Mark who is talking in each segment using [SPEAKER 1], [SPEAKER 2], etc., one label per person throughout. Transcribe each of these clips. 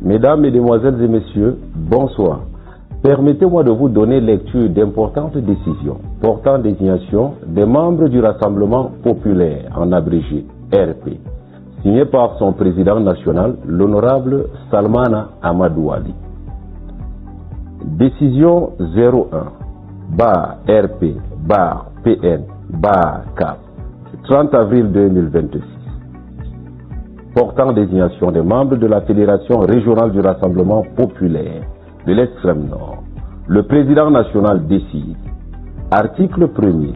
[SPEAKER 1] Mesdames, Mesdemoiselles et Messieurs, bonsoir. Permettez-moi de vous donner lecture d'importantes décisions portant désignation des membres du Rassemblement populaire, en abrégé RP, signé par son président national, l'honorable Salmana Amadou Ali. Décision 01-RP-PN-CAP, 30 avril 2026, portant désignation des membres de la Fédération régionale du Rassemblement populaire de l'extrême nord. Le président national décide. Article 1er.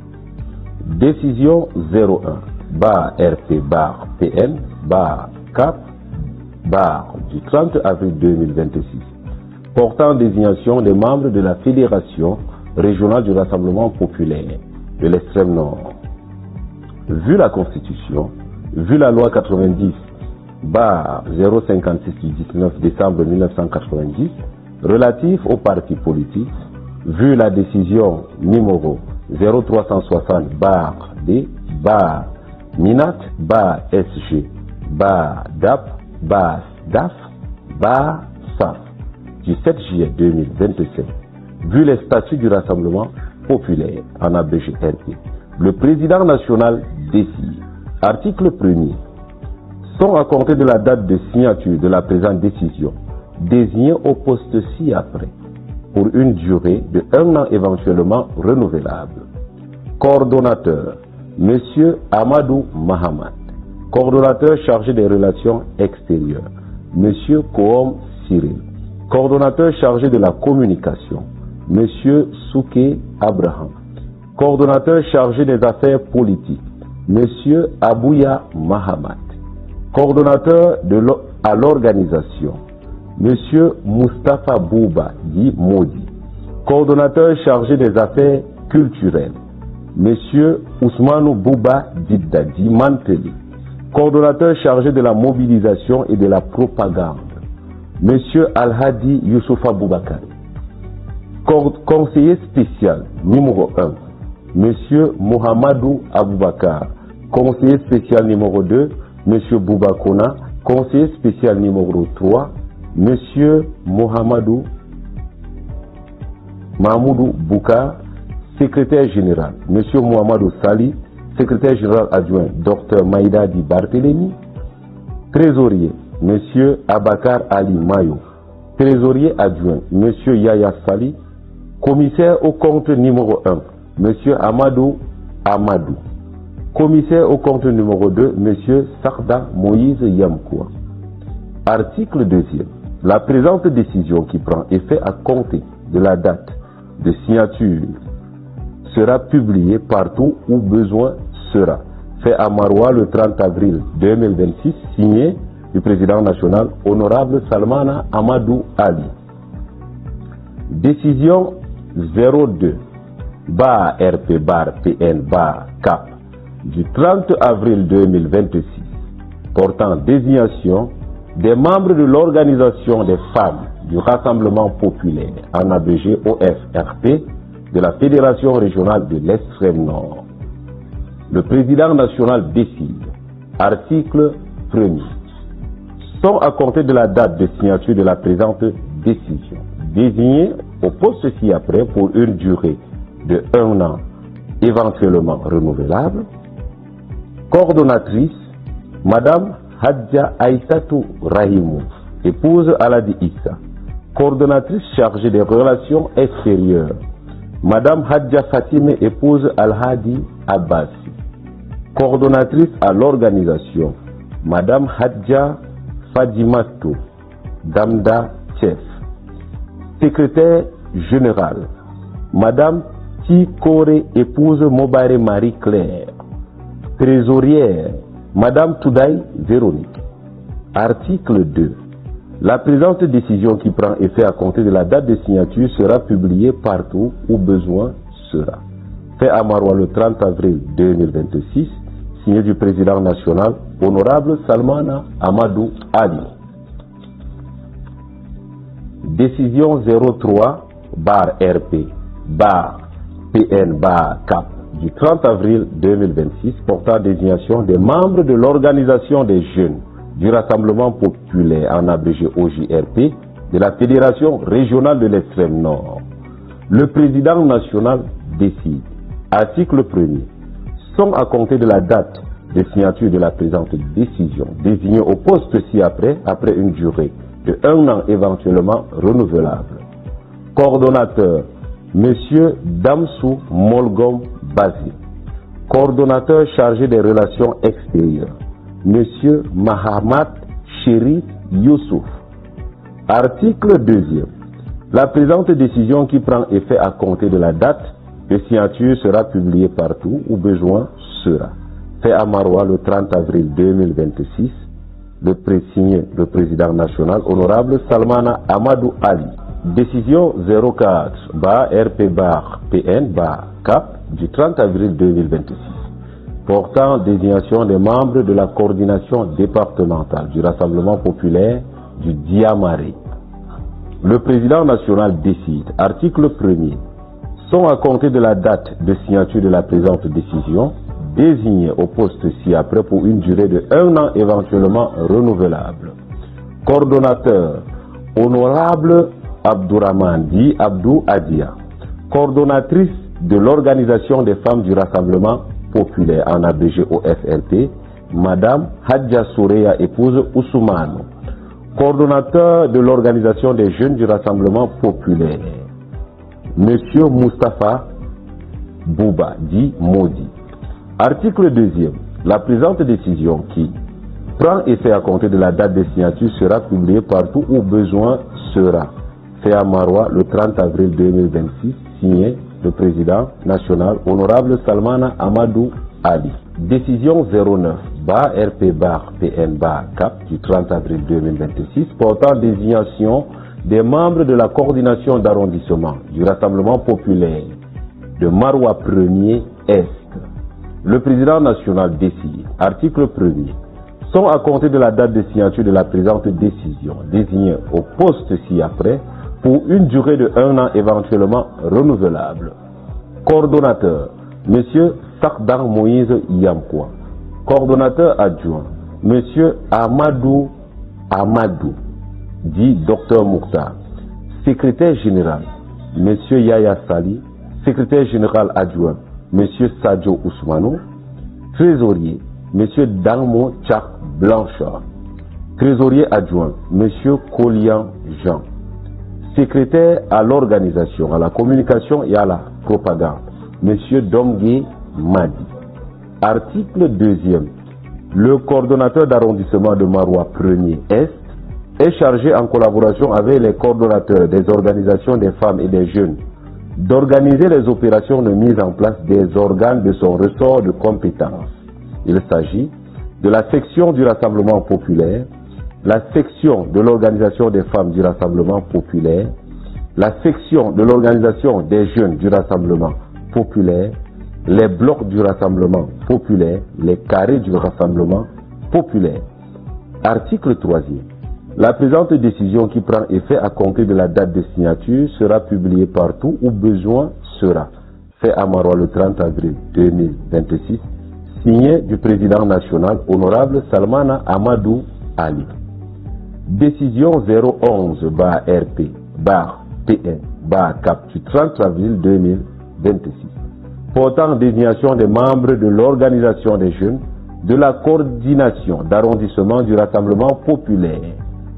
[SPEAKER 1] Décision 01-RP-PN-CAP du 30 avril 2026, portant désignation des membres de la Fédération régionale du Rassemblement populaire de l'extrême nord. Vu la Constitution, vu la loi 90/056 du 19 décembre 1990 relatif aux partis politiques, vu la décision numéro 0360-D-SG-DAP-DAF-SAF du 7 juillet 2027, vu les statuts du Rassemblement populaire en abrégé RP, le président national décide. Article 1er. Sont à compter de la date de signature de la présente décision, désignés au poste ci-après, pour une durée de 1 an éventuellement renouvelable. Coordonnateur, M. Amadou Mahamad. Coordonnateur chargé des relations extérieures, M. Kohom Cyril. Coordonnateur chargé de la communication, M. Souké Abraham. Coordonnateur chargé des affaires politiques, M. Abouya Mahamad. Coordonnateur à l'organisation, M. Moustapha Bouba dit Modi. Coordonnateur chargé des affaires culturelles, M. Ousmane Bouba Didda dit Manteli. Coordonnateur chargé de la mobilisation et de la propagande, M. Al-Hadi Youssoufa Boubakari. Conseiller spécial numéro 1, M. Mohamedou Aboubakar. Conseiller spécial numéro 2, M. Boubakona. Conseiller spécial numéro 3, M. Mohamedou Mahmoudou Boukar. Secrétaire général, M. Mohamedou Sali. Secrétaire général adjoint, Dr Maïda Di Barthélémy. Trésorier, M. Abakar Ali Mayo. Trésorier adjoint, M. Yaya Sali. Commissaire au compte numéro 1, M. Amadou Amadou. Commissaire au compte numéro 2, M. Sarda Moïse Yamkoua. Article 2e. La présente décision qui prend effet à compter de la date de signature sera publiée partout où besoin sera. Fait à Maroua le 30 avril 2026, signé du président national, honorable Salmana Amadou Ali. Décision 02-RP-PN-CAP du 30 avril 2026, portant désignation des membres de l'Organisation des femmes du Rassemblement populaire, en abrégé OFRP, de la Fédération régionale de l'extrême nord. Le président national décide. Article 1er. Sont à compter de la date de signature de la présente décision, désignés au poste ci-après pour une durée de 1 an, éventuellement renouvelable. Coordonnatrice, Madame Hadja Aïssatou Rahimou, épouse Aladi Issa. Coordonnatrice chargée des relations extérieures, Madame Hadja Fatime, épouse Al-Hadi Abbasi. Coordonnatrice à l'organisation, Madame Hadja Fadimatou Damda Chef. Secrétaire général, Madame Tikore, épouse Mobare Marie-Claire. Trésorière, Madame Toudaï Véronique. Article 2. La présente décision qui prend effet à compter de la date de signature sera publiée partout où besoin sera. Fait à Maroua le 30 avril 2026, signé du président national, honorable Salmana Amadou Ali. Décision 03-RP-PN-CAP du 30 avril 2026 portant désignation des membres de l'Organisation des jeunes du Rassemblement populaire, en abrégé OJRP, de la Fédération régionale de l'extrême nord. Le président national décide. Article 1er. Sont à compter de la date de signature de la présente décision, désignée au poste ci-après, après une durée de 1 an éventuellement renouvelable. Coordonnateur, M. Damsou Molgom Bazi. Coordonnateur chargé des relations extérieures, M. Mahamat Sherif Youssouf. Article 2e. La présente décision qui prend effet à compter de la date de signature sera publiée partout où besoin sera. Fait à Maroua le 30 avril 2026. Signé le président national, honorable Salmana Amadou Ali. Décision 04-RP-PN-CAP du 30 avril 2026 portant désignation des membres de la coordination départementale du Rassemblement populaire du Diamaré. Le président national décide. Article 1er. Sont à compter de la date de signature de la présente décision, désignés au poste ci-après pour une durée de 1 an éventuellement renouvelable. Coordonnateur, honorable Abdourahman Di Abdou Adia. Coordonnatrice de l'Organisation des femmes du Rassemblement populaire, en abrégé OFLP, Madame Hadja Soureya, épouse Oussoumane. Coordonnateur de l'Organisation des jeunes du Rassemblement populaire, Monsieur Moustapha Bouba, dit Modi. Article 2e. La présente décision qui prend effet à compter de la date de signature sera publiée partout où besoin sera. Fait à Maroua le 30 avril 2026, signé le président national, honorable Salmana Amadou Ali. Décision 09-RP-PN-CAP du 30 avril 2026 portant désignation des membres de la coordination d'arrondissement du Rassemblement populaire de Maroua 1er Est. Le président national décide. Article 1er. Sont à compter de la date de signature de la présente décision, désignée au poste ci-après, pour une durée de 1 an éventuellement renouvelable. Coordonnateur, M. Sakdang Moïse Yamkoua. Coordonnateur adjoint, M. Amadou, dit Dr Mouktar. Secrétaire général, M. Yaya Sali. Secrétaire général adjoint, M. Sadio Ousmanou. Trésorier, M. Dangmo Tchak Blanchard. Trésorier adjoint, M. Kolian Jean. Secrétaire à l'organisation, à la communication et à la propagande, M. Domgé Madi. Article 2e. Le coordonnateur d'arrondissement de Maroua 1er Est est chargé en collaboration avec les coordonnateurs des organisations des femmes et des jeunes d'organiser les opérations de mise en place des organes de son ressort de compétence. Il s'agit de la section du Rassemblement populaire, la section de l'organisation des femmes du Rassemblement populaire, la section de l'organisation des jeunes du Rassemblement populaire, les blocs du Rassemblement populaire, les carrés du Rassemblement populaire. Article 3e. La présente décision qui prend effet à compter de la date de signature sera publiée partout où besoin sera. Fait à Maroua le 30 avril 2026, signé du président national, honorable Salmana Amadou Ali. Décision 011-RP-PN-CAP du 30 avril 2026 portant désignation des membres de l'organisation des jeunes de la coordination d'arrondissement du Rassemblement populaire,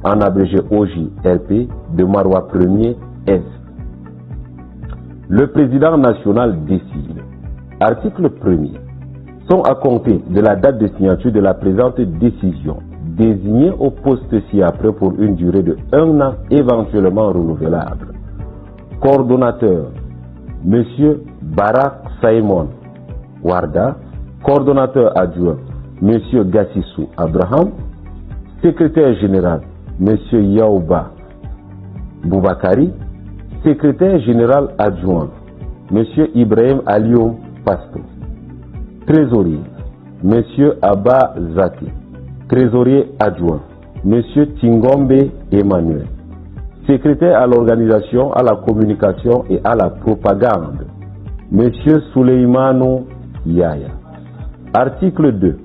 [SPEAKER 1] en abrégé OJLP, de Maroua 1er Est. Le président national décide. Article 1er. Sont à compter de la date de signature de la présente décision, désignée au poste ci-après pour une durée de 1 an éventuellement renouvelable. Coordonnateur, M. Barak Saïmon Warda. Coordonnateur adjoint, M. Gassissou Abraham. Secrétaire général, M. Yaouba Boubakari. Secrétaire général adjoint, M. Ibrahim Aliou Pasto. Trésorier, M. Abba Zaki. Trésorier adjoint, M. Tingombe Emmanuel. Secrétaire à l'organisation, à la communication et à la propagande, M. Souleymano Yaya. Article 2.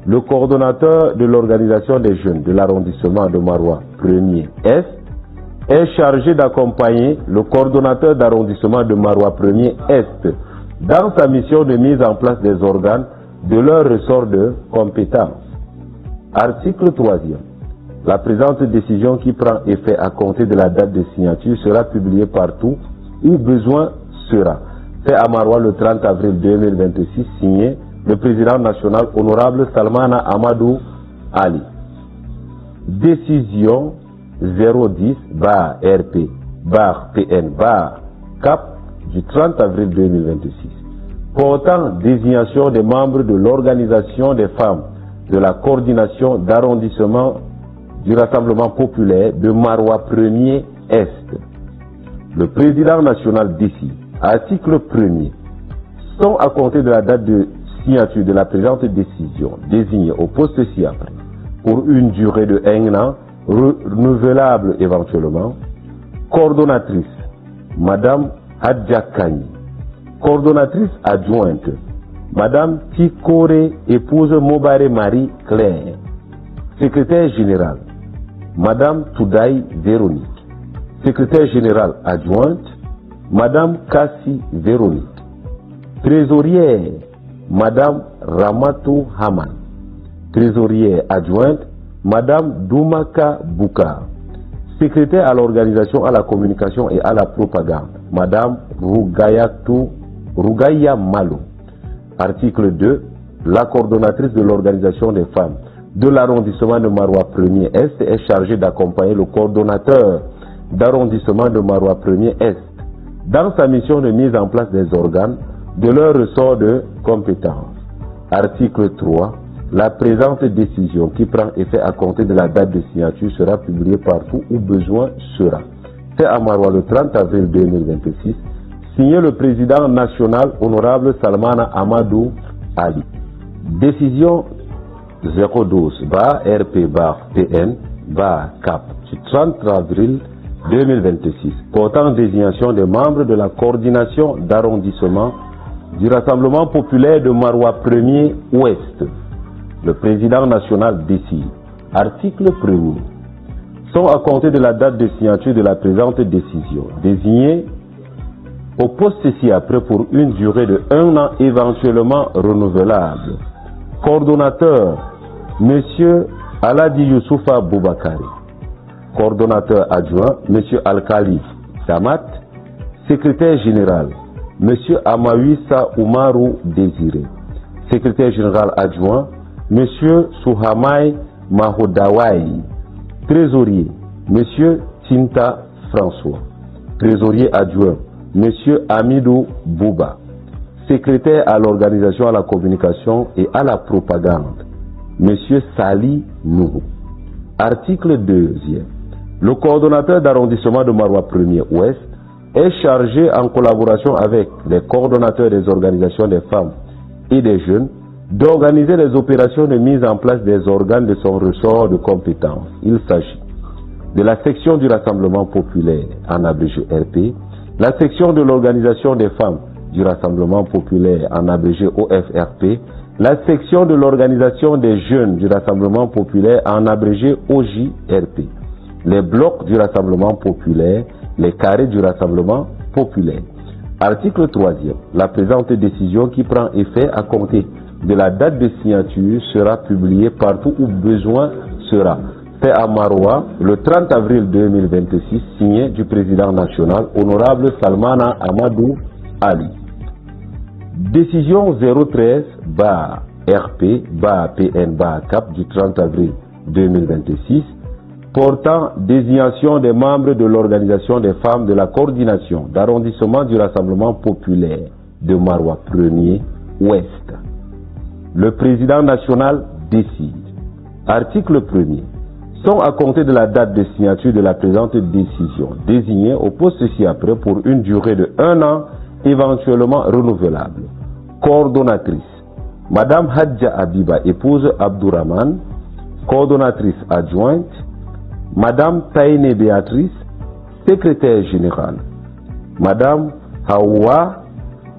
[SPEAKER 1] le coordonnateur de l'organisation des jeunes de l'arrondissement de Maroua 1er Est est chargé d'accompagner le coordonnateur d'arrondissement de Maroua 1er Est dans sa mission de mise en place des organes de leur ressort de compétence. Article 3e. La présente décision qui prend effet à compter de la date de signature sera publiée partout où besoin sera. Fait à Maroua le 30 avril 2026, signé le président national honorable Salmana Amadou Ali. Décision 010-RP-PN-CAP du 30 avril 2026 portant désignation des membres de l'organisation des femmes de la coordination d'arrondissement du Rassemblement populaire de Maroua 1er Est. Le président national décide, article 1er, sont à compter de la date de signature de la présente décision désignée au poste ci-après pour une durée de 1 an, renouvelable éventuellement, coordonnatrice, Madame Hadja Kani, coordonnatrice adjointe, Madame Tikore, épouse Mobare Marie Claire, secrétaire générale, Madame Toudaï Véronique, secrétaire générale adjointe, Madame Kassi Véronique, trésorière, Madame Ramatou Haman, trésorière adjointe, Madame Doumaka Bouka, secrétaire à l'organisation, à la communication et à la propagande, Madame Rougaya Malo. Article 2. La coordonnatrice de l'organisation des femmes de l'arrondissement de Maroua 1er Est est chargée d'accompagner le coordonnateur d'arrondissement de Maroua 1er Est dans sa mission de mise en place des organes de leur ressort de compétence. Article 3. La présente décision qui prend effet à compter de la date de signature sera publiée partout où besoin sera. C'est à Maroua le 30 avril 2026, signé le président national honorable Salmana Amadou Ali. Décision 012-RP-PN-CAP du 30 avril 2026 portant désignation des membres de la coordination d'arrondissement du Rassemblement populaire de Maroua 1er Ouest. Le président national décide. Article 1er. Sont à compter de la date de signature de la présente décision, désignés au poste ci-après pour une durée de 1 an éventuellement renouvelable. Coordonnateur, M. Aladi Youssoufa Boubakari. Coordonnateur adjoint, M. Alkali Damat. Secrétaire général, M. Amawissa Oumarou Désiré. Secrétaire général adjoint, M. Souhamaï Mahodawai. Trésorier, M. Tinta François. Trésorier adjoint, M. Amidou Bouba. Secrétaire à l'organisation, à la communication et à la propagande, M. Sali Nourou. Article 2e. Le coordonnateur d'arrondissement de Maroua 1er Ouest est chargé en collaboration avec les coordonnateurs des organisations des femmes et des jeunes d'organiser les opérations de mise en place des organes de son ressort de compétence. Il s'agit de la section du Rassemblement populaire, en abrégé RP, la section de l'organisation des femmes du Rassemblement populaire, en abrégé OFRP, la section de l'organisation des jeunes du Rassemblement populaire, en abrégé OJRP, les blocs du Rassemblement populaire, les carrés du Rassemblement populaire. Article 3e. La présente décision qui prend effet à compter de la date de signature sera publiée partout où besoin sera. Fait à Maroua le 30 avril 2026, signé du président national honorable Salmana Amadou Ali. Décision 013-RP-PN-CAP du 30 avril 2026 portant désignation des membres de l'organisation des femmes de la coordination d'arrondissement du Rassemblement populaire de Maroua 1er Ouest. Le président national décide. Article 1er. Sont à compter de la date de signature de la présente décision, désignée au poste ci-après pour une durée de 1 an, éventuellement renouvelable. Coordonnatrice, Madame Hadja Abiba, épouse Abdourahman. Coordonnatrice adjointe, Madame Taïné Béatrice, secrétaire générale. Madame Hawa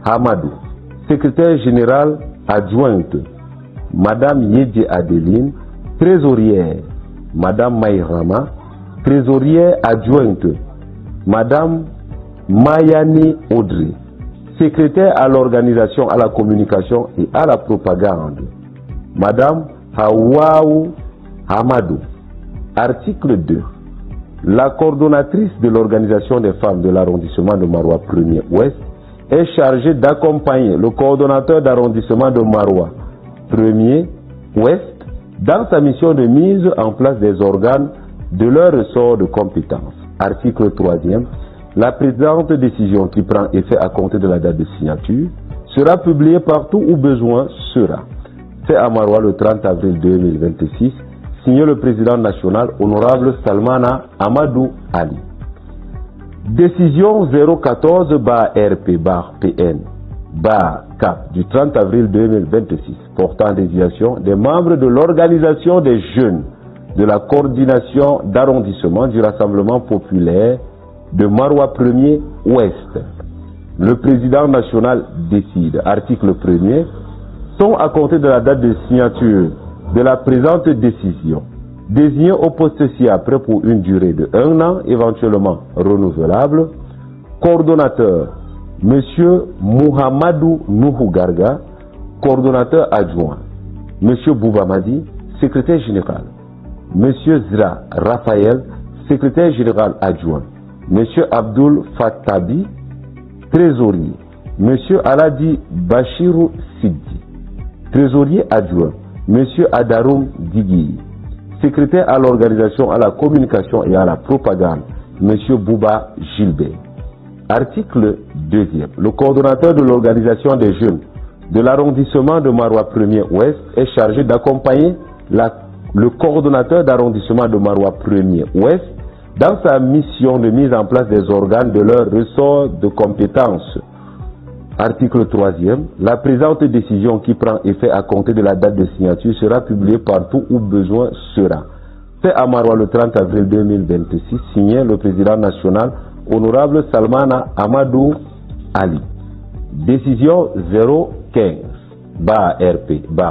[SPEAKER 1] Hamadou, secrétaire générale adjointe. Madame Yedje Adeline, trésorière, Madame Maïrama, trésorière adjointe, Madame Mayani Audrey, secrétaire à l'organisation, à la communication et à la propagande, Madame Hawaou Hamadou. Article 2. La coordonnatrice de l'organisation des femmes de l'arrondissement de Maroua 1er Ouest est chargée d'accompagner le coordonnateur d'arrondissement de Maroua 1er Ouest dans sa mission de mise en place des organes de leur ressort de compétence. Article 3e. La présente décision qui prend effet à compter de la date de signature sera publiée partout où besoin sera. Fait à Maroua le 30 avril 2026, signé le président national honorable Salmana Amadou Ali. Décision 014-RP-PN-CAP du 30 avril 2026 portant désignation des membres de l'organisation des jeunes de la coordination d'arrondissement du Rassemblement populaire de Maroua 1er Ouest. Le président national décide, article 1er, sont à compter de la date de signature de la présente décision, désigné au poste ci-après pour une durée de 1 an, éventuellement renouvelable, coordonnateur, M. Mouhamadou Nuhu Garga, coordonnateur adjoint, M. Boubamadi, secrétaire général, M. Zra Raphaël, secrétaire général adjoint, M. Abdul Fattabi, trésorier, M. Aladi Bachirou Siddi, trésorier adjoint, M. Adaroum Digui, secrétaire à l'organisation, à la communication et à la propagande, M. Bouba Gilbert. Article 2e. Le coordonnateur de l'organisation des jeunes de l'arrondissement de Maroua 1er Ouest est chargé d'accompagner le coordonnateur d'arrondissement de Maroua 1er Ouest dans sa mission de mise en place des organes de leur ressort de compétences. Article 3e. La présente décision qui prend effet à compter de la date de signature sera publiée partout où besoin sera. Fait à Maroua le 30 avril 2026, signé le président national honorable Salmana Amadou Ali. Décision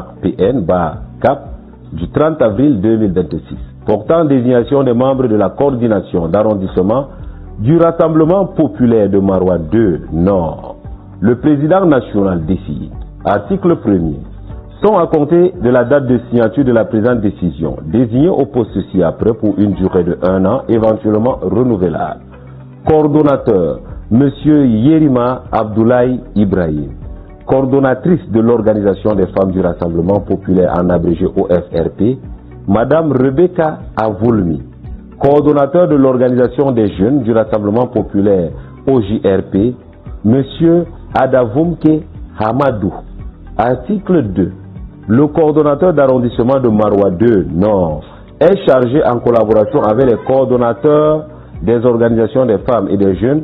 [SPEAKER 1] 015-RP-PN-CAP du 30 avril 2026 portant désignation des membres de la coordination d'arrondissement du Rassemblement populaire de Maroua 2 Nord. Le président national décide, article 1er, sont à compter de la date de signature de la présente décision, désignés au poste ci-après pour une durée de 1 an, éventuellement renouvelable. Coordonnateur, M. Yerima Abdoulaye Ibrahim. Coordonnatrice de l'organisation des femmes du Rassemblement populaire en abrégé OFRP, Madame Rebecca Avoulmi. Coordonnateur de l'organisation des jeunes du Rassemblement populaire OJRP, M. Adavoumke Hamadou. Article 2. Le coordonnateur d'arrondissement de Maroua 2 Nord est chargé en collaboration avec les coordonnateurs des organisations des femmes et des jeunes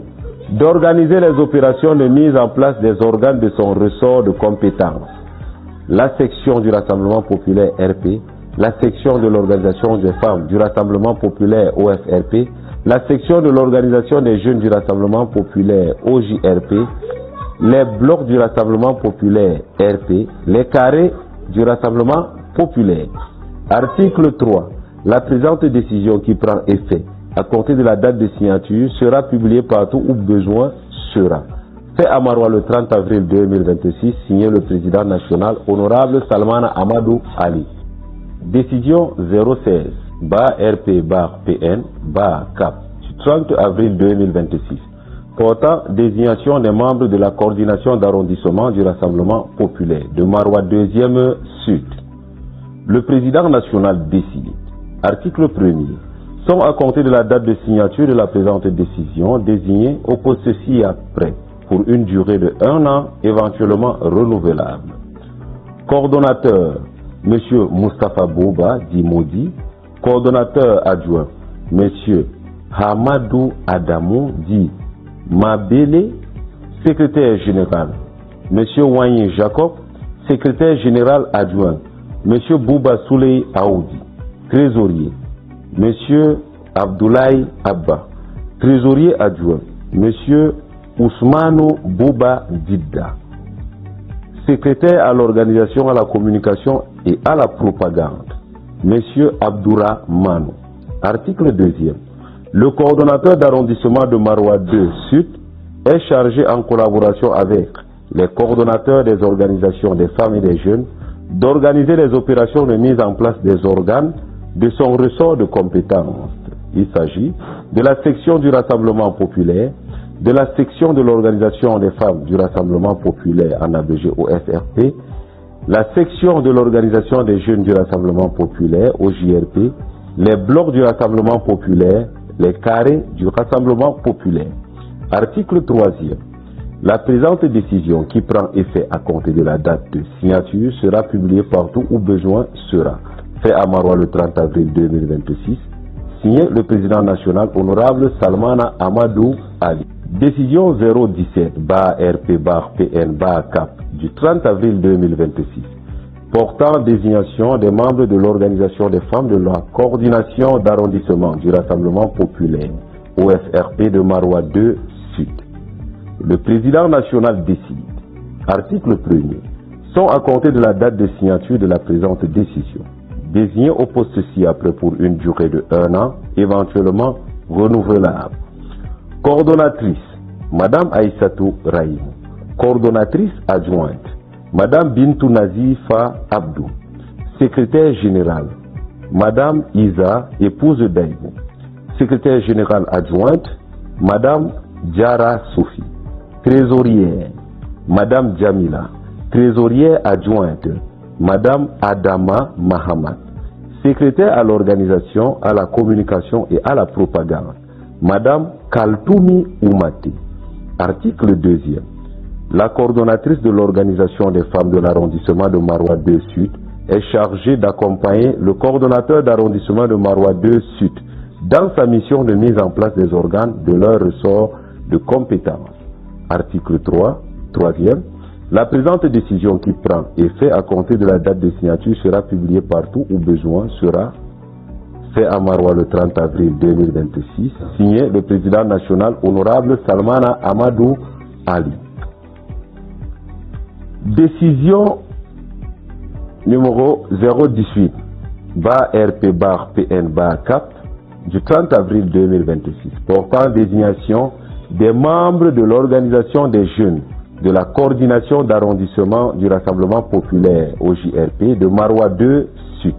[SPEAKER 1] d'organiser les opérations de mise en place des organes de son ressort de compétences. La section du Rassemblement populaire RP, la section de l'organisation des femmes du Rassemblement populaire OFRP, la section de l'organisation des jeunes du Rassemblement populaire OJRP, les blocs du Rassemblement populaire RP, les carrés du Rassemblement populaire. Article 3. La présente décision qui prend effet à compter de la date de signature sera publiée partout où besoin sera. Fait à Maroua le 30 avril 2026, signé le président national honorable Salmana Amadou Ali. Décision 016-RP-PN-CAP du 30 avril 2026 portant désignation des membres de la coordination d'arrondissement du Rassemblement populaire de Maroua 2e Sud. Le président national décide, article 1er, sont à compter de la date de signature de la présente décision désignée au poste ci-après pour une durée de 1 an, éventuellement renouvelable. Coordonnateur, M. Moustapha Bouba Dimodi. Coordonnateur adjoint, M. Hamadou Adamou dit Mabele. Secrétaire général, M. Wanyi Jacob. Secrétaire général adjoint, M. Bouba Souley Aoudi. Trésorier, M. Abdoulaye Abba. Trésorier adjoint, M. Ousmano Bouba Didda. Secrétaire à l'organisation, à la communication et à la propagande, M. Abdourahmane. Article 2e. Le coordonnateur d'arrondissement de Maroua 2 Sud est chargé en collaboration avec les coordonnateurs des organisations des femmes et des jeunes d'organiser les opérations de mise en place des organes de son ressort de compétences. Il s'agit de la section du Rassemblement populaire, de la section de l'organisation des femmes du Rassemblement populaire en abrégé OFRP, la section de l'organisation des jeunes du Rassemblement populaire OJRP, les blocs du Rassemblement populaire, les carrés du Rassemblement populaire. Article 3e. La présente décision qui prend effet à compter de la date de signature sera publiée partout où besoin sera. Fait à Maroua le 30 avril 2026. Signé le président national honorable Salmana Amadou Ali. Décision 017-RP-PN-CAP du 30 avril 2026 portant désignation des membres de l'organisation des femmes de la coordination d'arrondissement du Rassemblement populaire OFRP de Maroua 2 Sud. Le président national décide. Article 1er. Sont à compter de la date de signature de la présente décision, désignés au poste ci-après pour une durée de 1 an, éventuellement renouvelable. Coordonnatrice, Madame Aïssatou Rahim. Coordonnatrice adjointe, Madame Bintou Nazifa Abdou. Secrétaire générale, Madame Isa, épouse d'Aïbou. Secrétaire générale adjointe, Madame Diara Sophie. Trésorière, Madame Jamila. Trésorière adjointe, Madame Adama Mahamad. Secrétaire à l'organisation, à la communication et à la propagande, Madame Kaltoumi Oumati. Article 2e. La coordonnatrice de l'organisation des femmes de l'arrondissement de Maroua 2 Sud est chargée d'accompagner le coordonnateur d'arrondissement de Maroua 2 Sud dans sa mission de mise en place des organes de leur ressort de compétences. Article 3e. La présente décision qui prend effet à compter de la date de signature sera publiée partout où besoin sera. Fait à Maroua le 30 avril 2026. Signé le président national honorable Salmana Amadou Ali. Décision numéro 018-RP-PN-CAP du 30 avril 2026 portant désignation des membres de l'organisation des jeunes de la coordination d'arrondissement du Rassemblement populaire OJRP de Maroua 2 Sud.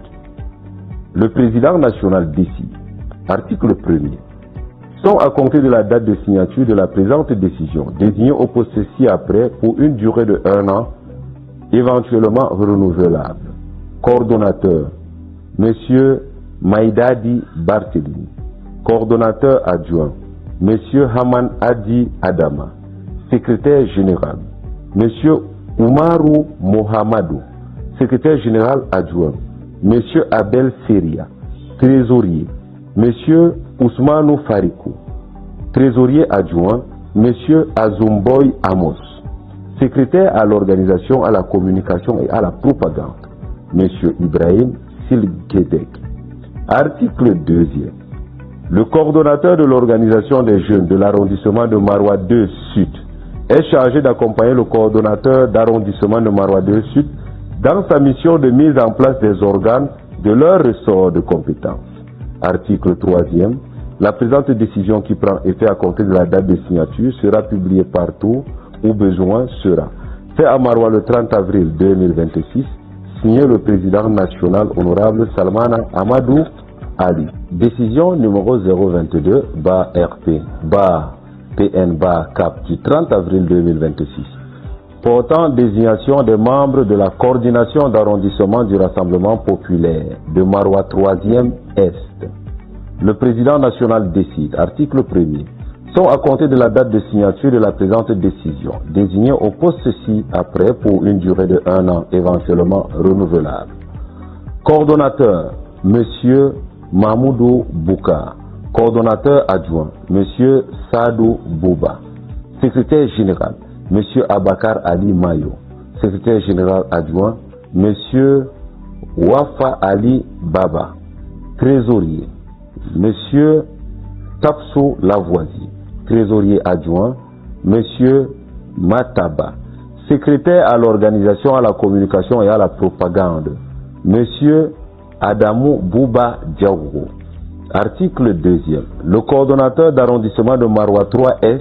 [SPEAKER 1] Le président national décide. Article 1er. Sont à compter de la date de signature de la présente décision, désignés au poste ci-après pour une durée de 1 an, éventuellement renouvelable. Coordonnateur, Monsieur Maïdadi Barthélémy. Coordonnateur adjoint, Monsieur Haman Adi Adama. Secrétaire général, Monsieur Oumarou Mohamedou. Secrétaire général adjoint, Monsieur Abel Seria. Trésorier, Monsieur Ousmanou Farikou. Trésorier adjoint, Monsieur Azumboy Amos. Secrétaire à l'organisation, à la communication et à la propagande, Monsieur Ibrahim Silgedek. Article 2e. Le coordonnateur de l'organisation des jeunes de l'arrondissement de Maroua 2 Sud est chargé d'accompagner le coordonnateur d'arrondissement de Maroua 2 Sud dans sa mission de mise en place des organes de leur ressort de compétences. Article 3e. La présente décision qui prend effet à compter de la date de signature sera publiée partout où besoin sera. Fait à Maroua le 30 avril 2026, signé le président national honorable Salmana Amadou Ali. Décision numéro 022-RP-PN-CAP du 30 avril 2026 portant désignation des membres de la coordination d'arrondissement du Rassemblement populaire de Maroua 3e Est. Le président national décide. Article 1er. Sont à compter de la date de signature de la présente décision, désignés au poste ci-après pour une durée de 1 an, éventuellement renouvelable. Coordonnateur, Monsieur Mahmoudou Bouka. Coordonnateur adjoint, Monsieur Sadou Bouba. Secrétaire général, Monsieur Abakar Ali Mayo. Secrétaire général adjoint, Monsieur Wafa Ali Baba. Trésorier, Monsieur Tapso Lavoisier. Trésorier adjoint, Monsieur Mataba. Secrétaire à l'organisation, à la communication et à la propagande, Monsieur Adamou Bouba Diaouro. Article 2e. Le coordonnateur d'arrondissement de Maroua 3-Est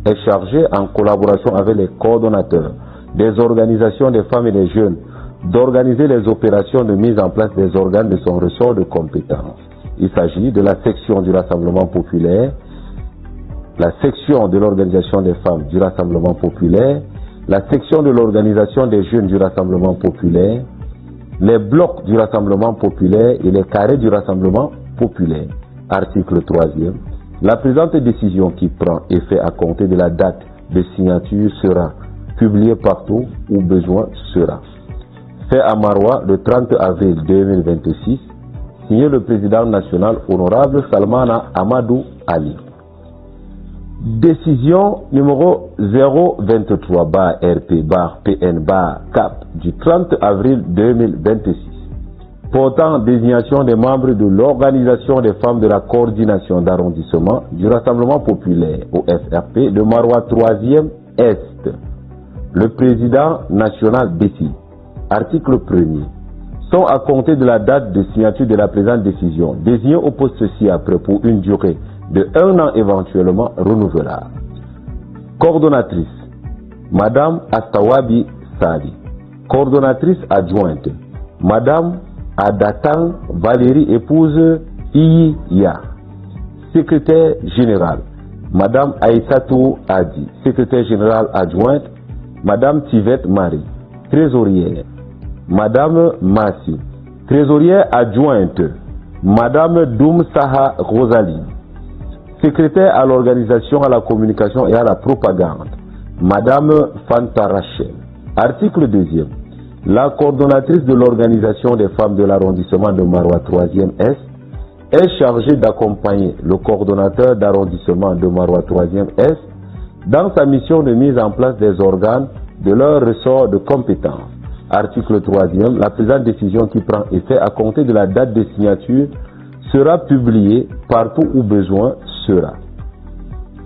[SPEAKER 1] est chargé, en collaboration avec les coordonnateurs des organisations des femmes et des jeunes, d'organiser les opérations de mise en place des organes de son ressort de compétence. Il s'agit de la section du Rassemblement populaire, la section de l'organisation des femmes du Rassemblement populaire, la section de l'organisation des jeunes du Rassemblement populaire, les blocs du Rassemblement populaire et les carrés du Rassemblement populaire. Article 3e. La présente décision qui prend effet à compter de la date de signature sera publiée partout où besoin sera. Fait à Maroua le 30 avril 2026, signé le président national honorable Salmana Amadou Ali. Décision numéro 023-RP-PN-CAP du 30 avril 2026 portant désignation des membres de l'Organisation des femmes de la coordination d'arrondissement du Rassemblement populaire au FRP de Maroua 3e Est. Le président national décide. Article 1er. Sont à compter de la date de signature de la présente décision, désignés au poste ci-après pour une durée de 1 an éventuellement renouvelable. Coordonnatrice, Madame Astawabi Sadi. Coordonnatrice adjointe, Madame Adatan Valérie, épouse Iya. Secrétaire général, Madame Aïssatou Adi. Secrétaire générale adjointe, Madame Tivette Marie. Trésorière, Madame Massi. Trésorière adjointe, Madame Doum Saha Rosalie. Secrétaire à l'organisation, à la communication et à la propagande, Madame Fanta Rachel. Article 2e. La coordonnatrice de l'organisation des femmes de l'arrondissement de Maroua 3e Est est chargée d'accompagner le coordonnateur d'arrondissement de Maroua 3e Est dans sa mission de mise en place des organes de leur ressort de compétence. Article 3e. La présente décision qui prend effet à compter de la date de signature sera publiée partout où besoin sera.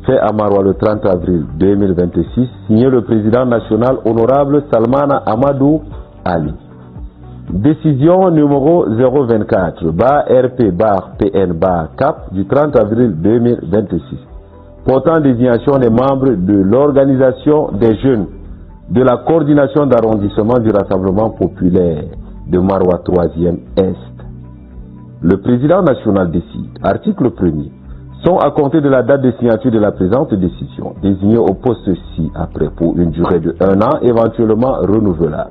[SPEAKER 1] Fait à Maroua le 30 avril 2026, signé le président national honorable Salmana Amadou Ali. Décision numéro 024-RP-PN-CAP du 30 avril 2026 portant désignation des membres de l'Organisation des jeunes de la coordination d'arrondissement du Rassemblement populaire de Maroua 3e Est. Le président national décide. Article 1er. Sont à compter de la date de signature de la présente décision, désignés au poste ci-après pour une durée de 1 an, éventuellement renouvelable.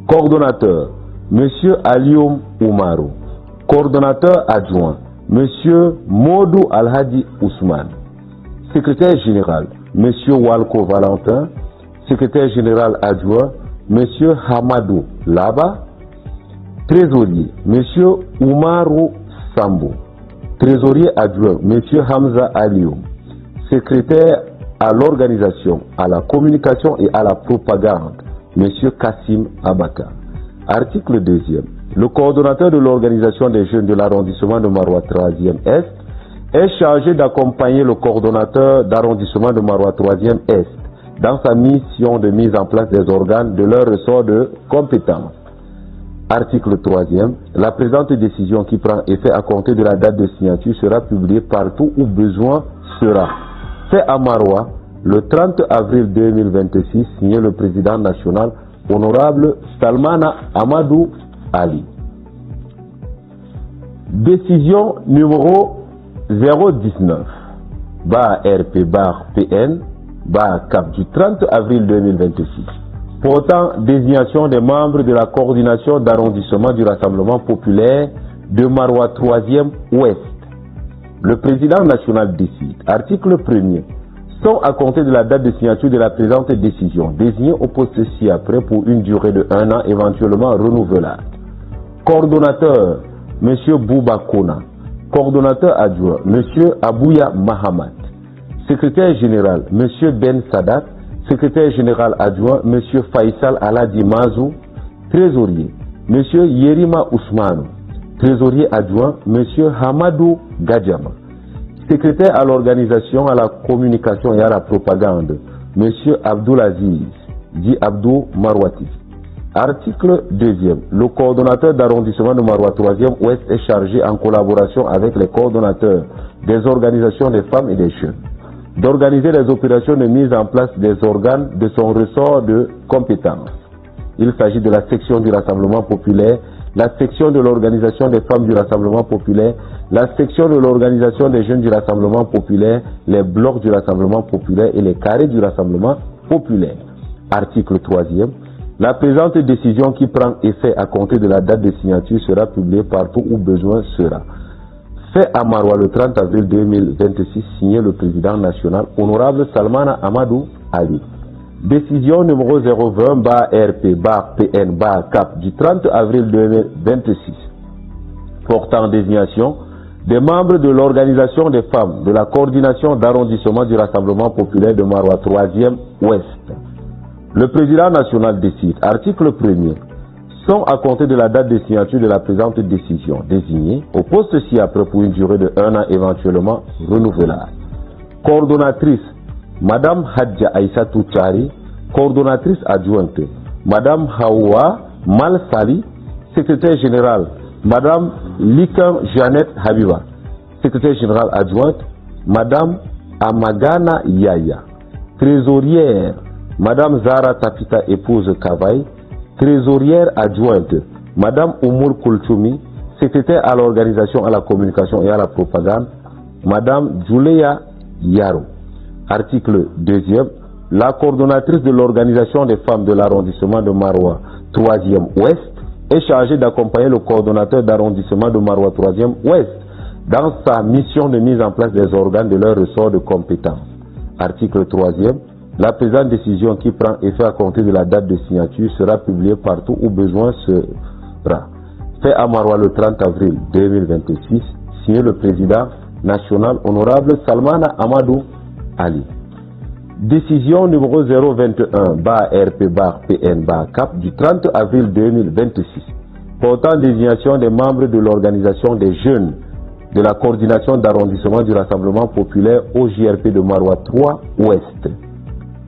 [SPEAKER 1] Coordonnateur, M. Alioum Oumarou. Coordonnateur adjoint, M. Modou Alhadi Ousmane. Secrétaire général, M. Walko Valentin. Secrétaire général adjoint, M. Hamadou Laba. Trésorier, M. Oumarou Sambo. Trésorier adjoint, M. Hamza Alioum. Secrétaire à l'organisation, à la communication et à la propagande, M. Kassim Abaka. Article 2e. Le coordonnateur de l'organisation des jeunes de l'arrondissement de Maroua 3e Est est chargé d'accompagner le coordonnateur d'arrondissement de Maroua 3e Est dans sa mission de mise en place des organes de leur ressort de compétence. Article 3e. La présente décision qui prend effet à compter de la date de signature sera publiée partout où besoin sera. Fait à Maroua le 30 avril 2026, signé le président national honorable Salmana Amadou Ali. Décision numéro 019-RP-PN-CAP du 30 avril 2026 portant désignation des membres de la coordination d'arrondissement du Rassemblement populaire de Maroua 3e Ouest. Le président national décide. Article 1er. Sont à compter de la date de signature de la présente décision, désignés au poste ci-après pour une durée de 1 an, éventuellement renouvelable. Coordonnateur, M. Bouba Kona. Coordonnateur adjoint, M. Abouya Mahamat. Secrétaire général, M. Ben Sadat. Secrétaire général adjoint, M. Faisal Aladi Mazou. Trésorier, M. Yerima Ousmane. Trésorier adjoint, M. Hamadou Gadjama. Secrétaire à l'organisation, à la communication et à la propagande, M. Abdoulaziz dit Abdou Marwati. Article 2e. Le coordonnateur d'arrondissement de Maroua 3e Ouest est chargé en collaboration avec les coordonnateurs des organisations des femmes et des jeunes d'organiser les opérations de mise en place des organes de son ressort de compétence. Il s'agit de la section du Rassemblement populaire, la section de l'organisation des femmes du Rassemblement populaire, la section de l'organisation des jeunes du Rassemblement populaire, les blocs du Rassemblement populaire et les carrés du Rassemblement populaire. Article 3e. La présente décision qui prend effet à compter de la date de signature sera publiée partout où besoin sera. Fait à Maroua le 30 avril 2026, signé le président national, honorable Salmana Amadou Ali. Décision numéro 020-RP-PN-CAP du 30 avril 2026, portant désignation des membres de l'organisation des femmes de la coordination d'arrondissement du Rassemblement populaire de Maroua 3e Ouest. Le président national décide, article 1er, sont à compter de la date de signature de la présente décision désignée au poste ci-après pour une durée de 1 an éventuellement renouvelable. Coordonnatrice, Madame Hadja Aïssatou Tchari, coordonnatrice adjointe, Madame Hawa Malsali, secrétaire générale, Madame Likam Jeannette Habiba, secrétaire générale adjointe, Madame Amagana Yaya, trésorière, Madame Zara Tapita, épouse Kavaï, trésorière adjointe, Madame Oumoul Koulchoumi, secrétaire à l'organisation, à la communication et à la propagande, Madame Juleya Yaro. Article 2e. La coordonnatrice de l'organisation des femmes de l'arrondissement de Maroua 3e Ouest est chargée d'accompagner le coordonnateur d'arrondissement de Maroua 3e Ouest dans sa mission de mise en place des organes de leur ressort de compétence. Article 3e. La présente décision qui prend effet à compter de la date de signature sera publiée partout où besoin sera. Fait à Maroua le 30 avril 2026, signé le président national honorable Salmana Amadou Ali. Décision numéro 021-RP-PN-CAP du 30 avril 2026, portant désignation des membres de l'organisation des jeunes de la coordination d'arrondissement du Rassemblement populaire au JRP de Maroua 3 Ouest.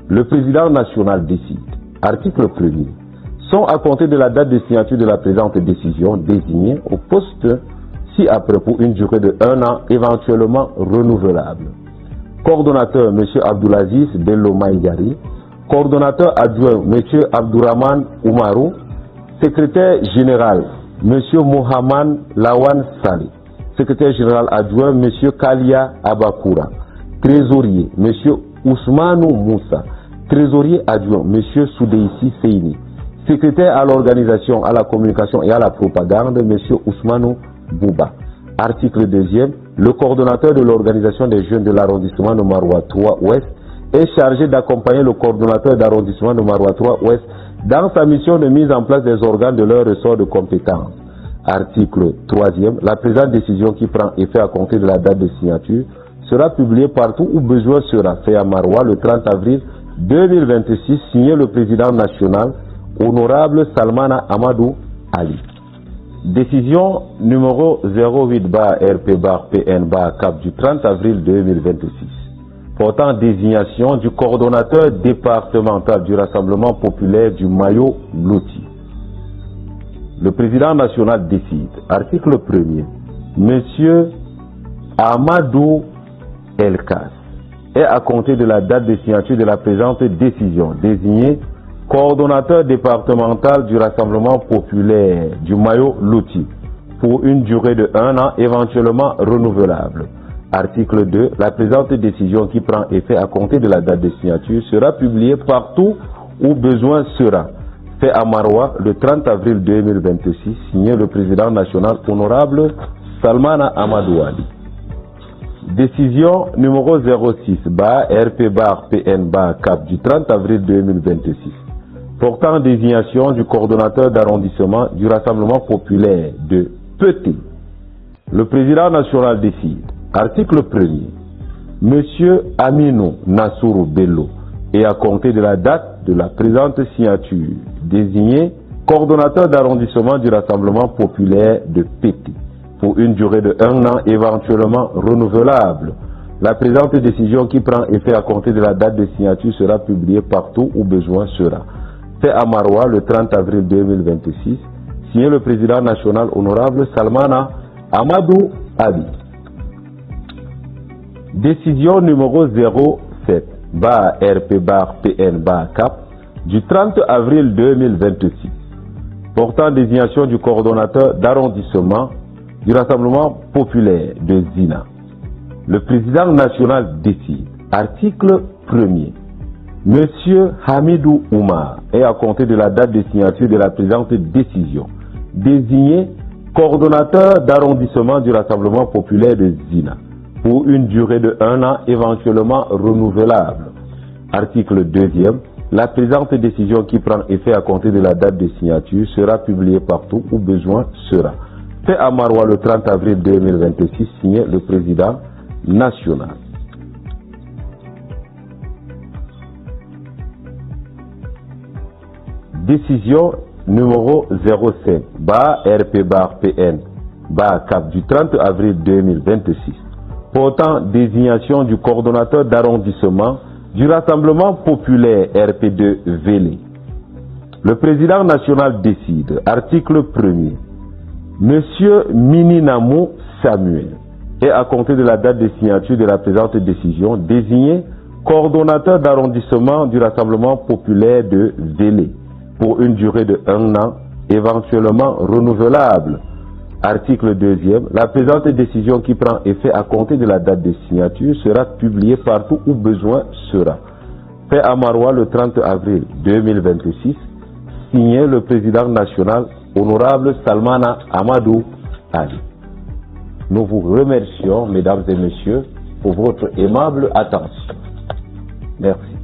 [SPEAKER 1] Le président national décide, article 1er, sont à compter de la date de signature de la présente décision désignée au poste ci-après pour une durée de 1 an éventuellement renouvelable. Coordonnateur M. Abdoulaziz Bello Maïgari, coordonnateur adjoint M. Abdourahman Oumarou, secrétaire général M. Mohamed Lawan Sali, secrétaire général adjoint M. Kalia Abakoura, trésorier M. Ousmanou Moussa, trésorier adjoint M. Soudeissi Seini, secrétaire à l'organisation, à la communication et à la propagande M. Ousmanou Bouba. Article 2e. Le coordonnateur de l'organisation des jeunes de l'arrondissement de Maroua 3 Ouest est chargé d'accompagner le coordonnateur d'arrondissement de Maroua 3 Ouest dans sa mission de mise en place des organes de leur ressort de compétence. Article 3e. La présente décision qui prend effet à compter de la date de signature sera publiée partout où besoin sera. Fait à Maroua le 30 avril 2026, signé le président national, honorable Salmana Amadou Ali. Décision numéro 08-RP-PN-CAP du 30 avril 2026, portant désignation du coordonnateur départemental du Rassemblement populaire du Mayo Loti. Le président national décide, article 1er, Monsieur Amadou Elkas est à compter de la date de signature de la présente décision désigné coordonnateur départemental du Rassemblement populaire du Mayo Loti pour une durée de 1 an éventuellement renouvelable. Article 2. La présente décision qui prend effet à compter de la date de signature sera publiée partout où besoin sera. Fait à Maroua le 30 avril 2026, signé le président national honorable Salmana Amadou Ali. Décision numéro 06-RP-PN-CAP du 30 avril 2026, portant désignation du coordonnateur d'arrondissement du Rassemblement populaire de Petit. Le président national décide, article 1er, Monsieur Aminou Nassourou Bello est à compter de la date de la présente signature désigné coordonnateur d'arrondissement du Rassemblement populaire de Petit pour une durée de 1 an éventuellement renouvelable. La présente décision qui prend effet à compter de la date de signature sera publiée partout où besoin sera. Fait à Maroua le 30 avril 2026. Signé le président national honorable Salmana Amadou Abi. Décision numéro 07 RP-PN-CAP du 30 avril 2026 portant désignation du coordonnateur d'arrondissement du Rassemblement populaire de Zina. Le président national décide. Article 1er. Monsieur Hamidou Oumar est à compter de la date de signature de la présente décision désigné coordonnateur d'arrondissement du Rassemblement populaire de Zina pour une durée de 1 an éventuellement renouvelable. Article 2e. La présente décision qui prend effet à compter de la date de signature sera publiée partout où besoin sera. Fait à Maroua le 30 avril 2026, signé le président national. Décision numéro 05 RP-PN CAP du 30 avril 2026 portant désignation du coordonnateur d'arrondissement du Rassemblement populaire RP2 Vélé. Le président national décide. Article 1er. Monsieur Mininamou Samuel est à compter de la date de signature de la présente décision désigné coordonnateur d'arrondissement du Rassemblement populaire de Vélé pour une durée de 1 an éventuellement renouvelable. Article 2e. La présente décision qui prend effet à compter de la date de signature sera publiée partout où besoin sera. Fait à Maroua le 30 avril 2026, signé le président national honorable Salmana Amadou Ali. Nous vous remercions, mesdames et messieurs, pour votre aimable attention. Merci.